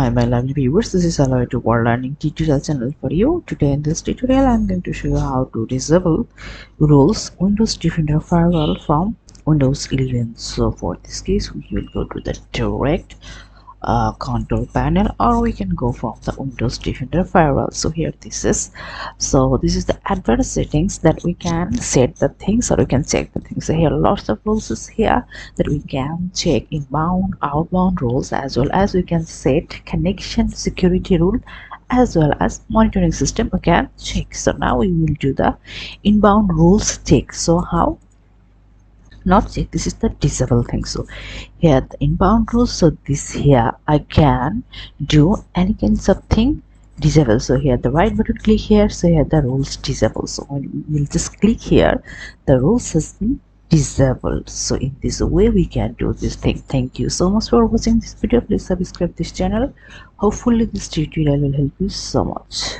Hi my lovely viewers, this is a to World Learning tutorial channel for you. Today in this tutorial I am going to show you how to disable rules Windows Defender Firewall from Windows 11. So for this case we will go to the direct control panel, or we can go from the Windows Defender Firewall. So here this is the advanced settings that we can set the things, or we can check the things. So here lots of rules is here that we can check: inbound, outbound rules, as well as we can set connection security rule, as well as monitoring system we can check. So now we will do the inbound rules check. So how? Not check, this is the disable thing. So here the inbound rules, so this here I can do any kinds of thing disable. So here the right button, click here, so here the rules disable. So when we'll just click here, the rules has been disabled. So in this way we can do this thing. Thank you so much for watching this video. Please subscribe this channel. Hopefully this tutorial will help you so much.